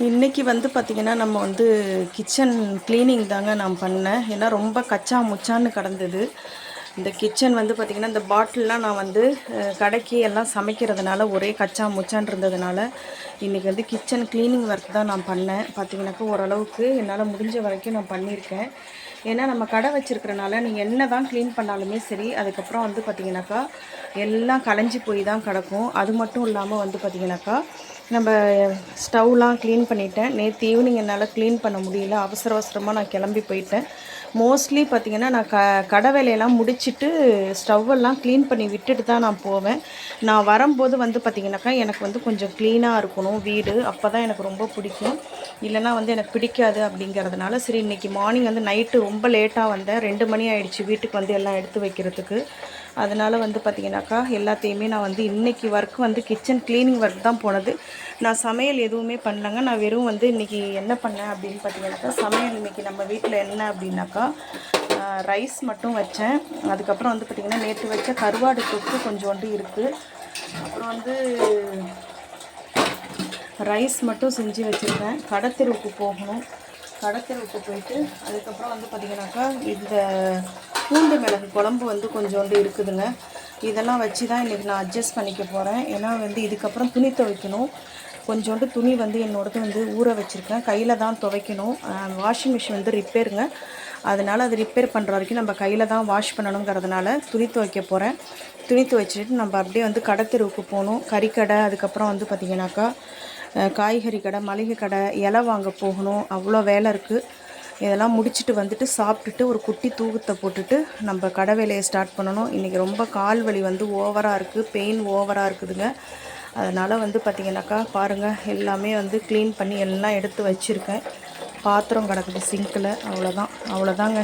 இன்றைக்கி வந்து பார்த்திங்கன்னா நம்ம வந்து கிச்சன் க்ளீனிங் தாங்க நான் பண்ணேன். ஏன்னா ரொம்ப கச்சா முச்சான்னு கிடந்தது. இந்த கிச்சன் வந்து பார்த்திங்கன்னா இந்த பாட்டில்லாம் நான் வந்து கடைக்கு எல்லாம் சமைக்கிறதுனால ஒரே கச்சா முச்சான் இருந்ததுனால இன்றைக்கி வந்து கிச்சன் க்ளீனிங் ஒர்க் தான் நான் பண்ணேன். பார்த்திங்கனாக்கா ஓரளவுக்கு என்னால் முடிஞ்ச வரைக்கும் நான் பண்ணியிருக்கேன். ஏன்னா நம்ம கடை வச்சுருக்கிறனால நீங்கள் என்ன தான் க்ளீன் பண்ணாலுமே சரி, அதுக்கப்புறம் வந்து பார்த்திங்கனாக்கா எல்லாம் கலைஞ்சி போய் தான் கிடக்கும். அது மட்டும் இல்லாமல் வந்து பார்த்திங்கனாக்கா நம்ம ஸ்டவ்லாம் க்ளீன் பண்ணிட்டேன். நேற்று ஈவினிங் என்னால் க்ளீன் பண்ண முடியல. அவசர அவசரமாக நான் கிளம்பி போயிட்டேன். மோஸ்ட்லி பார்த்திங்கன்னா நான் கடை வேலையெல்லாம் முடிச்சுட்டு ஸ்டவ்வெல்லாம் க்ளீன் பண்ணி விட்டுட்டு தான் நான் போவேன். நான் வரும்போது வந்து பார்த்திங்கனாக்கா எனக்கு வந்து கொஞ்சம் க்ளீனாக இருக்கணும் வீடு. அப்போ தான் எனக்கு ரொம்ப பிடிக்கும். இல்லைனா வந்து எனக்கு பிடிக்காது அப்படிங்கிறதுனால சரி இன்றைக்கி மார்னிங் வந்து நைட்டு ரொம்ப லேட்டாக வந்தேன். 2 மணி ஆகிடுச்சு வீட்டுக்கு வந்து எல்லாம் எடுத்து வைக்கிறதுக்கு. அதனால் வந்து பார்த்திங்கனாக்கா எல்லாத்தையுமே நான் வந்து இன்றைக்கி ஒர்க் வந்து கிச்சன் க்ளீனிங் ஒர்க் தான் போனது. நான் சமையல் எதுவுமே பண்ணலங்க. நான் வெறும் வந்து இன்றைக்கி என்ன பண்ணேன் அப்படின்னு பார்த்திங்கனாக்கா, சமையல் இன்றைக்கி நம்ம வீட்டில் என்ன அப்படின்னாக்கா ரைஸ் மட்டும் வச்சேன். அதுக்கப்புறம் வந்து பார்த்திங்கன்னா நேற்று வச்ச கருவாடு தொக்கு கொஞ்சோண்டு இருக்குது. அப்புறம் வந்து ரைஸ் மட்டும் செஞ்சு வச்சுருக்கேன். கடத்தெருவுக்கு போகணும். கடத்தெருவுக்கு போயிட்டு அதுக்கப்புறம் வந்து பார்த்திங்கனாக்கா இந்த பூண்டு மிளகு குழம்பு வந்து கொஞ்சோண்டு இருக்குதுங்க. இதெல்லாம் வச்சு தான் இன்றைக்கி நான் அட்ஜஸ்ட் பண்ணிக்க போகிறேன். ஏன்னா வந்து இதுக்கப்புறம் துணி துவைக்கணும். கொஞ்சோண்டு துணி வந்து என்னோடது வந்து ஊற வச்சுருக்கேன். கையில் தான் துவைக்கணும். வாஷிங் மிஷின் வந்து ரிப்பேருங்க. அதனால் அது ரிப்பேர் பண்ணுற வரைக்கும் நம்ம கையில் தான் வாஷ் பண்ணணுங்கிறதுனால துணி துவைக்க போகிறேன். துணி துவைச்சிட்டு நம்ம அப்படியே வந்து கடத்தெருவுக்கு போகணும். கறிக்கடை, அதுக்கப்புறம் வந்து பார்த்திங்கனாக்கா காய்கறி கடை, மளிகை கடை, இலை வாங்க போகணும். அவ்வளோ வேலை இருக்குது. இதெல்லாம் முடிச்சுட்டு வந்துட்டு சாப்பிட்டுட்டு ஒரு குட்டி தூக்கத்தை போட்டுட்டு நம்ம கடை வேலையை ஸ்டார்ட் பண்ணணும். இன்றைக்கி ரொம்ப கால் வலி வந்து ஓவராக இருக்குது, பெயின் ஓவராக இருக்குதுங்க. அதனால் வந்து பார்த்திங்கனாக்கா பாருங்கள், எல்லாமே வந்து க்ளீன் பண்ணி எல்லாம் எடுத்து வச்சுருக்கேன். பாத்திரம் கிடக்குது சிங்கில். அவ்வளோதாங்க.